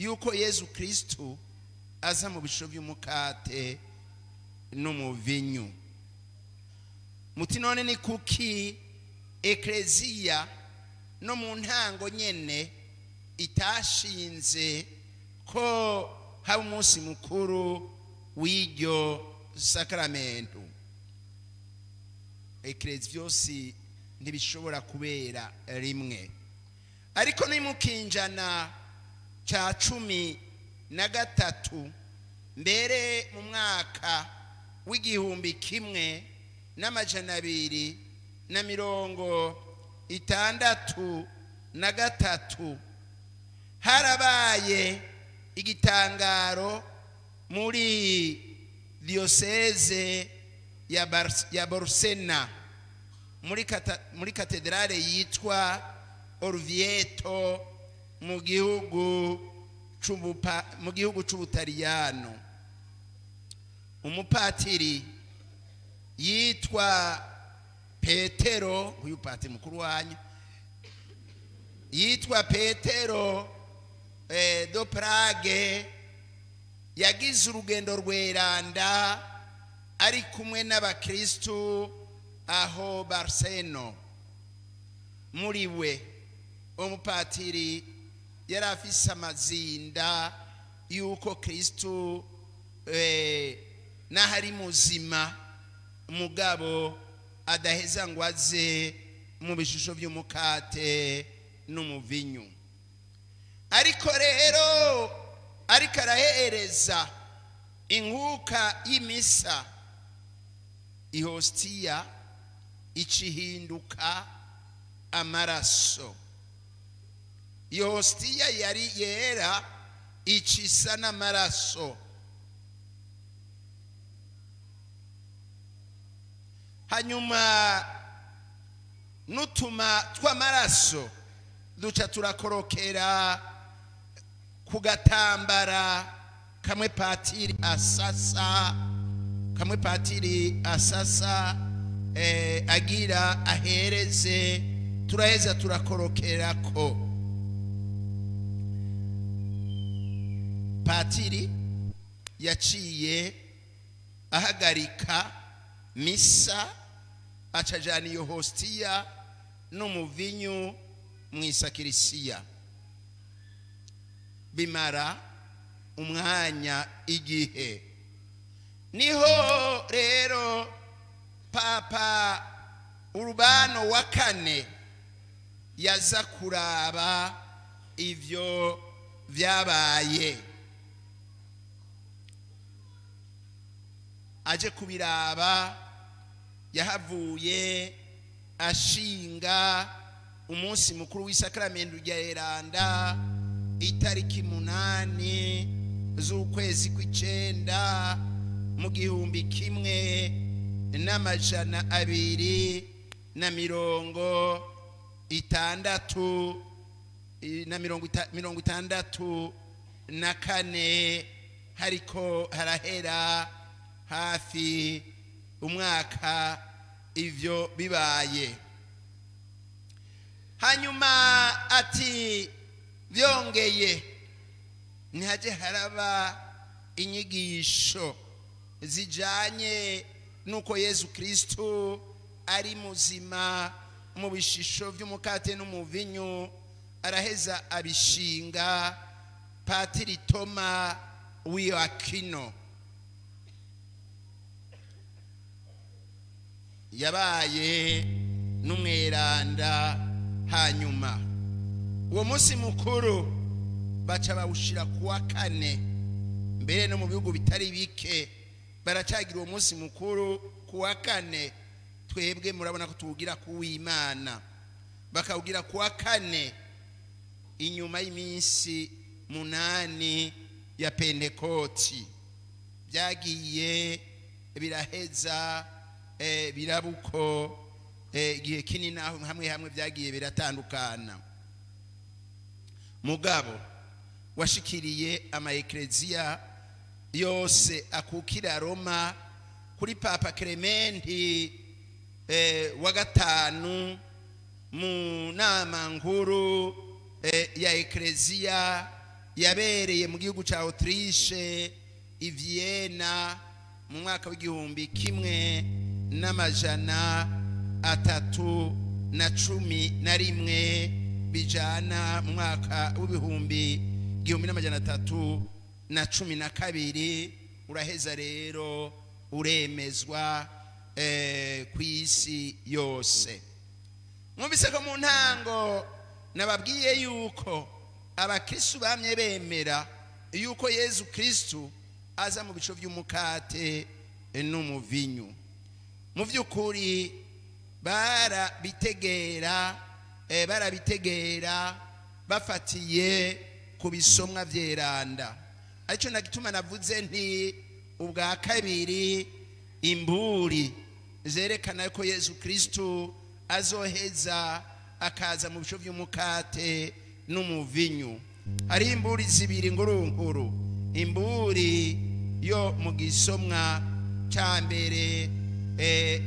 yuko Yesu Kristo aza mu bisho by'umukate no mu vinyu. Muti none ni kuki ekleziya no mu ntango nyene itashinze ko haba umunsi mukuru w'iryo sakramento? Ekleziya vyose ntibishobora kubera rimwe, ariko ni mu kinjana ca 13 mbere mu mwaka w'igihumbi kimwe n'amajana 263 harabaye igitangaro muri diocese ya Borsena muri katedrale yitwa Orvieto mu gihugu c'Ubutaliyano. Umupatiri yitwa Petero, uyu patiri mukuru wanyu yitwa Petero do Prague, yagize urugendo rweranda ari kumwe n'abakristo aho Barseno. Muri we umupatiri yari afise amazinda yuko Kristo nahari muzima mugabo adaheza ngo aze mu bishusho by'umukate no mu vinyu. Ariko rero ariko arahereza inkuka y'imisa, ihostia ichihinduka amaraso. Ihostia yari yera ichisa n'amaraso. Hanyuma nutuma tw'amaraso duca turakorokera kugatambara kamwe patiri asasa agira ahereze, turaheza turakorokera ko patiri yaciye ahagarika misa acajana iyo hostia no mu vinyu mwisakirisiya. Bimara umwanya igihe, niho rero Papa Urbano wa kane yaza kuraba ivyo vyabaye. Aje kubiraba yahavuye ashinga umunsi mukuru w'isakramento rya Eranda itariki 8 z'ukwezi kw'icenda mu gihumbi kimwe n'amajana 264 hariko harahera hafi umwaka ivyo bibaye. Hanyuma ati vyongeye ntihaje haraba inyigisho zijanye nuko Yesu Kristo ari muzima mu bishisho vy'umukate no mu vinyu. Araheza abishinga Patiri Toma w'Aquino. Yabaye n'umweranda. Hanyuma uwo munsi mukuru baca bawushira kuwa kane, mbere no mu bihugu bitari bike baracagira uwo munsi mukuru kuwa kane. Twebwe murabona ko tuwugira kuw'Imana, bakawugira kuwa kane inyuma y'iminsi 8 ya Pentekoti. Byagiye biraheza birabuko igihe kinini hamwe byagiye biratandukana. Mugabo washikiriye ama ekleziya yose akukira Roma kuri Papa Clementi wa gatanu mu nama nkuru ya ekleziya yabereye mu gihugu cya Autriche i Vienna mu mwaka w'igihumbi kimwe n'amajana 311 bijana mu mwaka w'ibihumbi 1312 uraheza rero uremezwa kw'isi yose. Mwumvise ko mu ntango nababwiye yuko abakristo bamye bemera yuko Yesu Kristo aza mu bico by'umukate n'umuvinyu. Mu by'ukuri barabitegera bafatiye ku bisomwa vyeranda. Ariko nagituma navuze nti ubwa kabiri imburi zerekana ko Yesu Kristo azoheza akaza mu bico by'umukate n'umuvinyu. Hari imburi zibiri ngurunkuru. Imburi yo mu gisomwa ca mbere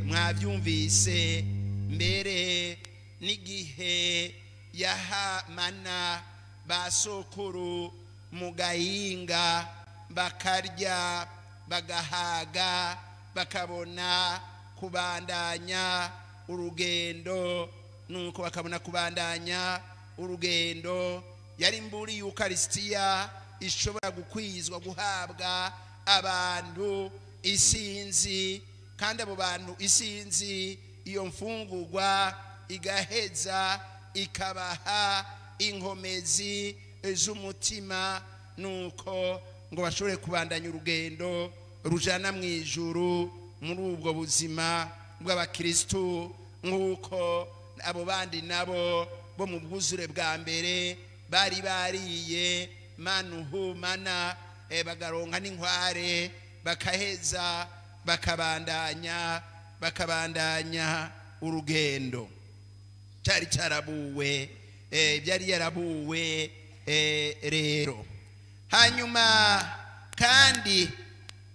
mwavyumvise mbere n'igihe yahamana basokuru mu gahinga bakarya bagahaga bakabona kubandanya urugendo, nuko bakabona kubandanya urugendo. Yari imburi y'Ukaristiya ishobora gukwizwa guhabwa abantu isinzi, kandi abo bantu isinzi iyo mfungurwa igaheza ikabaha inkomezi z'umutima, nuko ngo bashobore kubandanya urugendo rujana mu ijuru muri ubwo buzima bw'abakristo, nk'uko abo bandi nabo bo mu bwuzure bwa mbere bari bariye manuhu mana bagaronka n'inkware bakaheza bakabandanya urugendo. Cyari cyarabuwe byari yarabuwe rero. Hanyuma kandi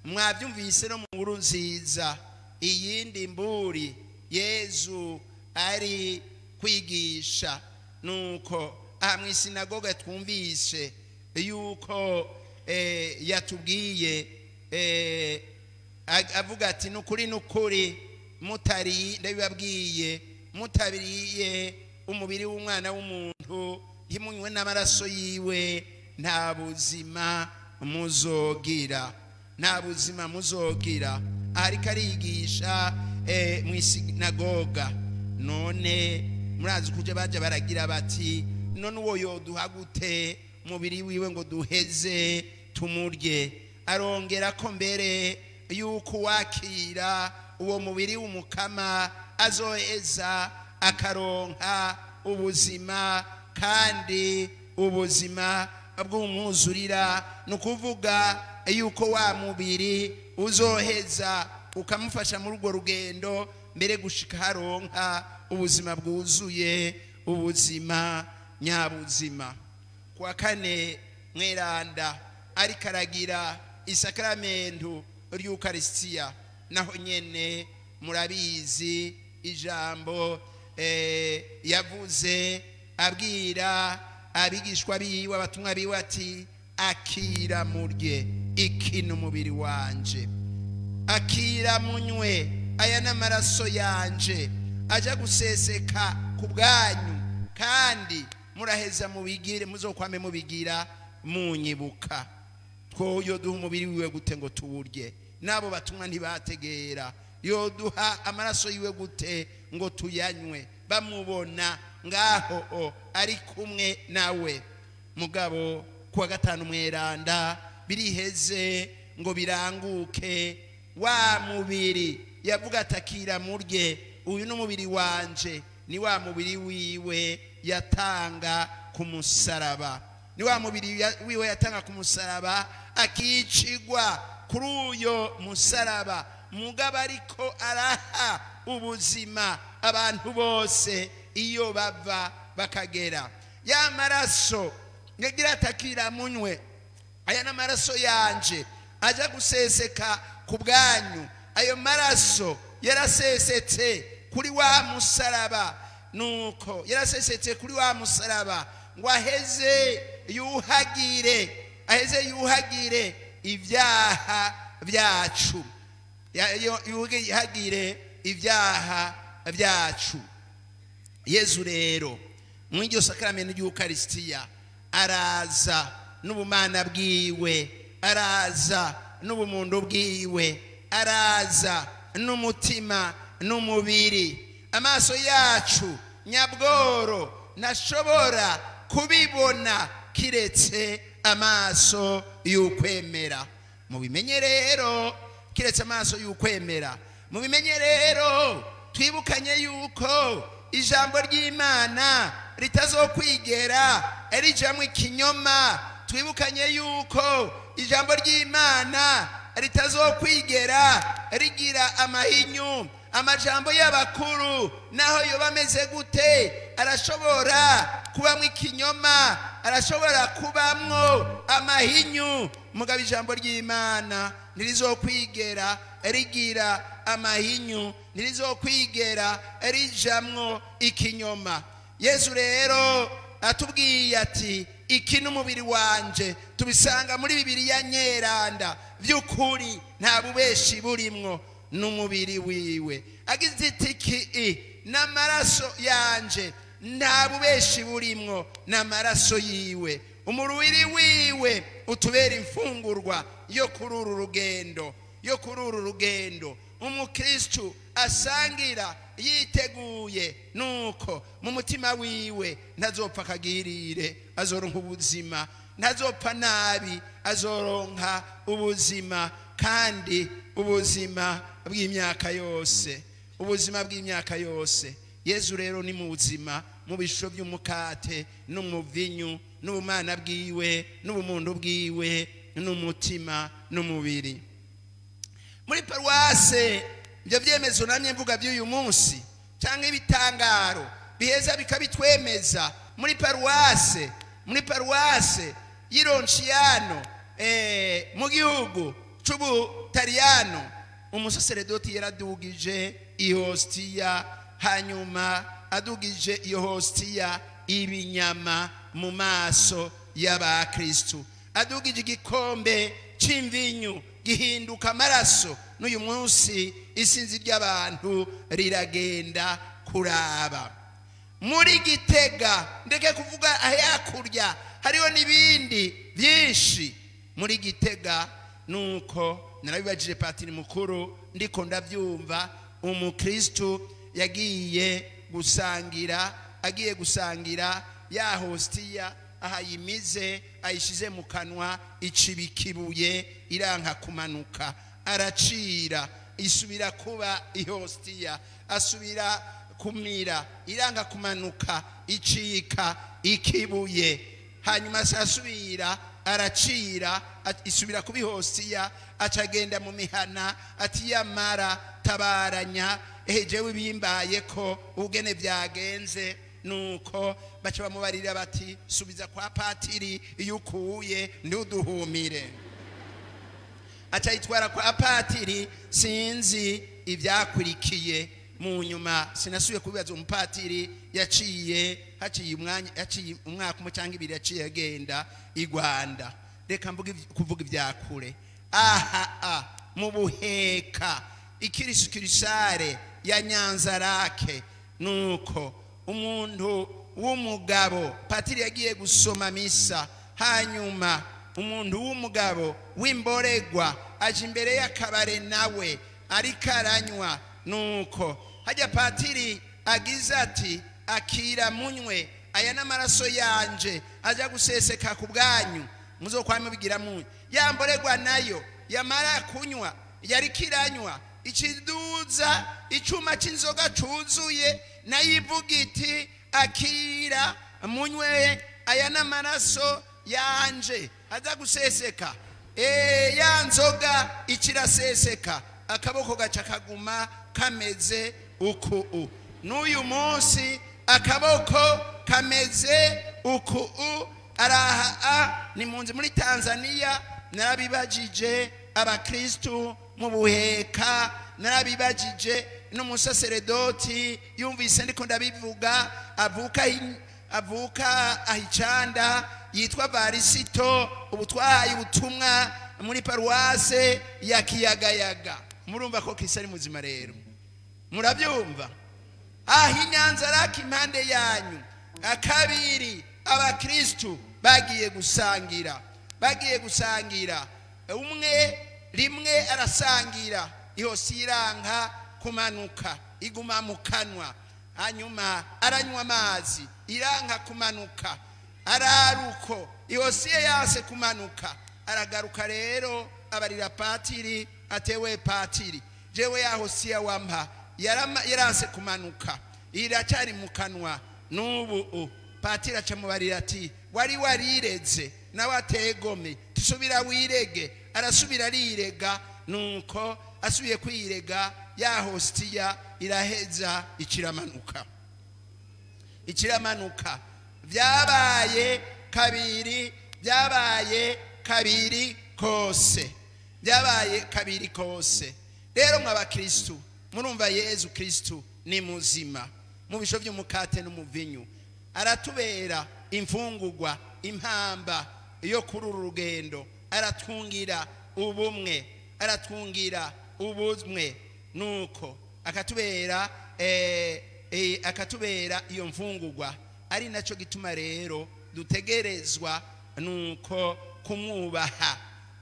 mwabyumvise no mu nkuru nziza iyindi mburi Yesu ari kwigisha, nuko aha mu isinagoga twumvise yuko yatubwiye avuga ati nukuri ndabibabwiye mutabiriye umubiri w'umwana w'umuntu ntimunywe n'amaraso yiwe nta buzima muzogira. Ariko arigisha mu isinagoga. None murazi kuje baje baragira bati none uwo yoduha gute mubiri wiwe ngo duheze tumurye? Arongera ko mbere yuko wakira uwo mubiri w'umukama azoheza akaronka ubuzima, kandi ubuzima bw'umwuzurira. Nukuvuga yuko wa mubiri uzoheza ukamufasha muri urwo rugendo mbere gushika haronka ubuzima bwuzuye, ubuzima nyabuzima. Kwa kane mweranda ariko aragira isakramentu ry'Ukaristiya, naho nyene murabizi ijambo yavuze abwira abigishwa biwe abatumwa biwe ati akira murye iki n'umubiri wanje, akira munywe aya n'amaraso yanje aja guseseka ku bwanyu, kandi muraheza mubigire muzokwame mubigira munyibuka. Twoyo duha umubiri wiwe gute ngo tuwurye? Nabo batumwa ntibategera. Yoduha amaraso yiwe gute ngo tuyanywe? Bamubona ngaho ari kumwe nawe. Mugabo kuwa gatanu mweranda biriheze ngo biranguke wa mubiri yavuga atakira murye, uyu n'umubiri wanje, ni wa mubiri wiwe yatanga ku musaraba, ni wa mubiri wiwe yatanga ku musaraba akicigwa kuri uyo musaraba. Mugabo ariko araha ubuzima abantu bose iyo bava bakagera. Ya maraso ngira atakira munywe aya n'amaraso yanje aja guseseka ku bwanyu. Ayo maraso yarasesetse kuri wa musaraba, nuko yarasesetse kuri wa musaraba ngo aheze yuhagire ibyaha byacu, yuhagire ibyaha byacu. Yesu rero mu iryo sakramento ry'Ukarisitiya araza n'ubumana bwiwe, araza n'ubumuntu bwiwe, araza n'umutima n'umubiri. Amaso yacu nyabworo ntashobora kubibona kiretse amaso y'ukwemera. Mubimenye rero, kiretse amaso y'ukwemera. Mubimenye rero, twibukanye yuko ijambo ry'Imana ritazokwigera rijamwo ikinyoma. Twibukanye yuko ijambo ry'Imana ritazokwigera rigira amahinyu. Amajambo y'abakuru naho yoba ameze gute arashobora kubamwo ikinyoma, arashobora kubamwo amahinyu. Mugabo ijambo ry'Imana ntirizokwigera rigira amahinyu, ntirizokwigera rijamwo ikinyoma. Yesu rero atubwiye ati iki n'umubiri wanje, tubisanga muri Bibiliya nyeranda. Vy'ukuri nta bubeshi burimwo, n'umubiri wiwe. Agize iti n'amaraso yanje, nta bubeshi burimwo, n'amaraso yiwe. Umubiri wiwe utubera imfungurwa yo kuri uru rugendo, umukristu asangira yiteguye, nuko mu mutima wiwe ntazopfa akagirire, azoronka ubuzima. Ntazopfa nabi, azoronka ubuzima, kandi ubuzima bw'imyaka yose, ubuzima bw'imyaka yose. Yesu rero ni mu buzima, mu bisho by'umukate n'umuvinyu, n'ubumana bwiwe, n'ubumuntu bwiwe, n'umutima n'umubiri. Muri paruwase ibyo byemezo namye mvuga by'uyu munsi cyangwa ibitangaro biheza bikabitwemeza. Muri paruwase y'Ironciano mu gihugu c'Ubutaliyano, umusaseredoti yaradugije ihostia, hanyuma adugije iyo hostia ibinyama mu maso y'abakristu, adugije igikombe c'imvinyu gihinduka amaraso. N'uyu munsi isinzi ry'abantu riragenda kuraba. Muri Gitega, ndeke kuvuga hakurya, hariho n'ibindi byinshi muri Gitega. Nuko narabibajije patiri mukuru, ndiko ndabyumva, umukristu agiye gusangira ya hostia, ahayimize ayishize mu kanwa, icibikibuye iranka kumanuka, aracira, isubira kuba ihostia, asubira kumira, iranka kumanuka, icika ikibuye. Hanyuma asubira aracira, isubira kuba ihostia, acagenda mu mihana ati yamara tabaranya, jewe bimbaye ko ubugene byagenze. Nuko baca bamubarira bati subiza kwa patiri, iyo ukuye nduduhumire. Aca yitwara kwa patiri, sinzi ibyakurikiye. Mu nyuma sinasubiye kubibaza umupatiri, yaciye umwaka umwe cyangwa ibiri, yaciye agenda i Rwanda. Reka kuvuga ibyakure. Mu Buheka ikirisukirisare ya Nyanzarake, nuko umuntu w'umugabo, patiri yagiye gusoma misa, hanyuma umuntu w'umugabo w'imboregwa aje imbere y'akabare nawe ariko aranywa. Nuko hajya patiri agize ati akira munywe, aya n'amaraso yanje aja guseseka ku bwanyu, muzokwame bigira munyu. Yamboregwa nayo yamara kunywa, yari kiranywa, ikiduza icuma c'inzoga cuzuye, nayivuga iti akira munywe, aya n'amaraso yanje aza guseseka. Ya nzoga ikiraseseka, akaboko gaca kaguma kameze uku. N'uyu munsi akaboko kameze uku. Araha ni munzi muri Tanzania. Narabibajije abakristu mu Buheka, narabibajije n'umusaseredoti yumvise ndiko ndabivuga, avuka ahicanda, yitwa Varisito, ubu twahaye ubutumwa muri paruwase ya Kiyagayaga. Murumva ko Kristo ari muzima rero, murabyumva? Inyanza raki impande yanyu. Akabiri, abakristu bagiye gusangira umwe rimwe arasangira, ihosi iranka kumanuka iguma mu kanwa, hanyuma aranywa amazi iranka kumanuka, araruko ihosi yase kumanuka, aragaruka rero abarira patiri, atewe patiri, jewe yahosi ya wampa yarase kumanuka iracyari mu kanwa n'ubu. Patiri acamubarira ati wari warireze nawe ategome tusubira wirege. Arasubira rirega, nuko asubiye kwirega ya hostiya iraheza ikiramanuka. Byabaye kabiri kose. Rero mw'abakristu murumva Yezu Kristu ni muzima. Mu bisho by'umukate n'umuvinyu aratubera imfungurwa, impamba yo kuri uru rugendo. Aratungira ubumwe, nuko akatubera iyo mfungurwa. Ari naco gituma rero dutegerezwa nuko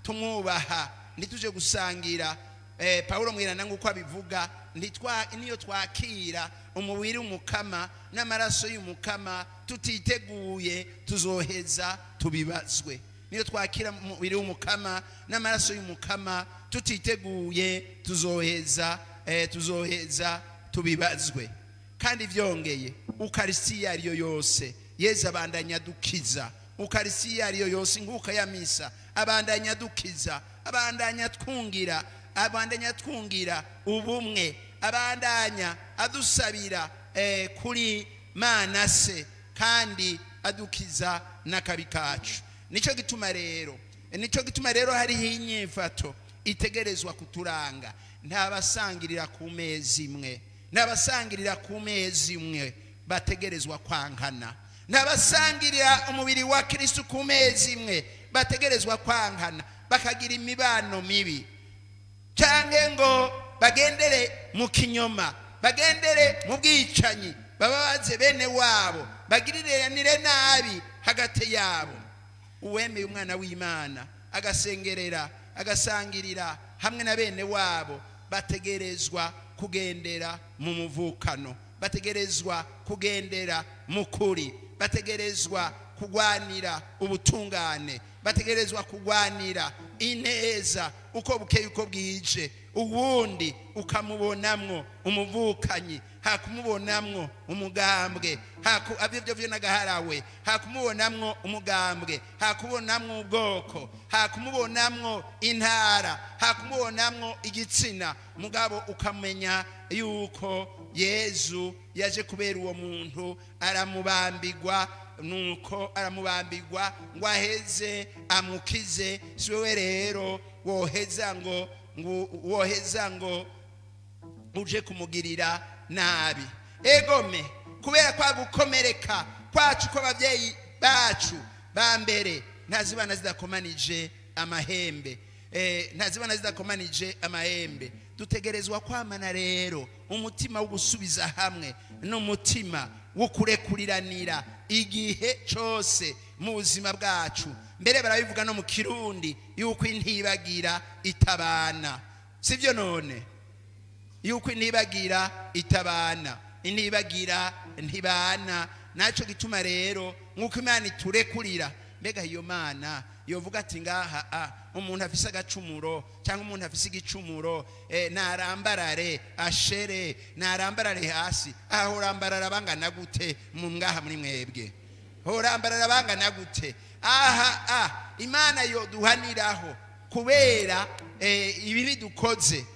tumwubaha ntituje gusangira. Paulo mwirana nguko abivuga, niyo twakira umubiri w'umukama n'amaraso y'umukama tutiteguye tuzoheza tubibazwe. Niyo twakira umubiri w'umukama n'amaraso y'umukama tutiteguye tuzoheza tubibazwe. Kandi vyongeye Ukaristiya ariyo yose Yesu abandanya dukiza. Ukaristiya ariyo yose inguka ya misa abandanya dukiza, abandanya twungira ubumwe, abandanya adusabira kuri Mana se, kandi adukiza n'akabi kacu. Nico gituma rero hariho inyifato itegerezwa kuturanga. Ntabasangirira ku mezi imwe bategerezwa kwankana. Ntabasangirira umubiri wa Kristo ku mezi imwe bategerezwa kwankana, bakagira imibano mibi, canke ngo bagendere mu kinyoma, bagendere mu bwicanyi, bababaze bene wabo, bagiriranire nabi hagati yabo. Uwemeye umwana w'Imana agasengerera agasangirira hamwe na bene wabo bategerezwa kugendera mu muvukano, bategerezwa kugendera mu kuri, bategerezwa kugwanira ubutungane, bategerezwa kugwanira ineza uko bukeye uko bwije. Uwundi ukamubonamwo umuvukanyi, hakumubonamwo umugambwe, abivyo vyo nagaharawe, hakumubonamwo umugambwe, hakubonamwo ubwoko, hakumubonamwo intara, hakumubonamwo igitsina, mugabo ukamenya yuko Yesu yaje kubera uwo muntu, aramubambigwa, nuko aramubambigwa ngo aheze amukize. Siwe rero woheza ngo uje kumugirira nabi. Egome kubera kwa gukomereka kwacu ko abavyeyi bacu ba mbere ntazibana zidakomanije amahembe, dutegerezwa kwamana rero umutima wo gusubiza hamwe n'umutima wo kurekuriranira igihe cyose mu buzima bwacu. Mbere barabivuga no mu Kirundi yuko intibagira itabana, sivyo none? Yuko intibagira itabana, intibagira ntibana. Naco gituma rero nkuko Imana iturekurira, mbega iyo Mana yovuga ati ngaha umuntu afise agacumuro cyangwa umuntu afise igicumuro, narambarare ashere, narambarare hasi. Horambarara bangana gute mu ngaha muri mwebwe? Horambarara bangana gute? Imana yo duhaniraho kubera ibibi dukoze.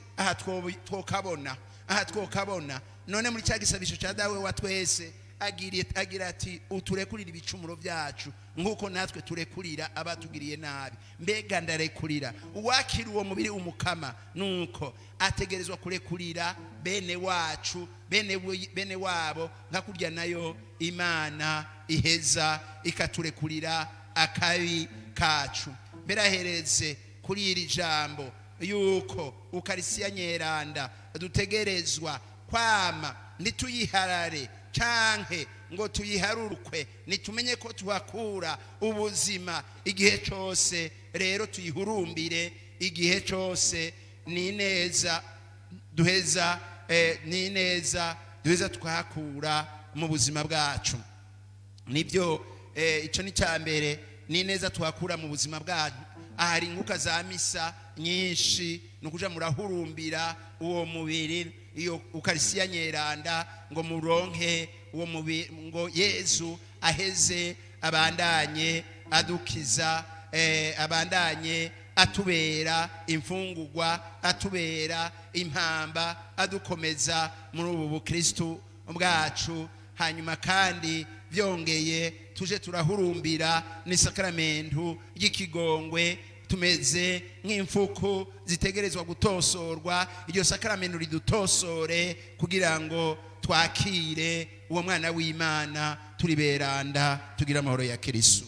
Twokabona none muri cya gisabisho cya dawe wa twese agira ati uturekurira ibicumuro byacu nkuko natwe turekurira abatugiriye nabi. Mbega ndarekurira uwakira uwo mubiri umukama, nuko ategerezwa kurekurira bene wacu, bene wabo, nka kurya nayo Imana iheza ikaturekurira akabi kacu. Mberahereze kuri iri jambo yuko ukarisiya nyeranda dutegerezwa kwama ntituyiharare canke ngo tuyiharurukwe, nitumenye ko tuhakura ubuzima igihe cyose. Rero tuyihurumbire igihe cyose, ni neza duheza tukahakura mu buzima bwacu. Nibyo ico ni cyambere, ni neza tuhakura mu buzima bwacu. Ahari inkuka za misa nyinshi nukuja murahurumbira uwo mubiri, iyo ukarisiya nyeranda, ngo muronke uwo mubiri, ngo Yesu aheze abandanye adukiza, abandanye atubera imfungurwa, atubera impamba, adukomeza muri ubu bukristo bwacu. Hanyuma kandi byongeye tuje turahurumbira n'isakramento y'ikigongwe, tumeze nk'imfuku zitegerezwa gutosorwa. Iryo sakramento ridutosore kugira ngo twakire uwo mwana w'Imana turi beranda, tugira amahoro ya Kristo.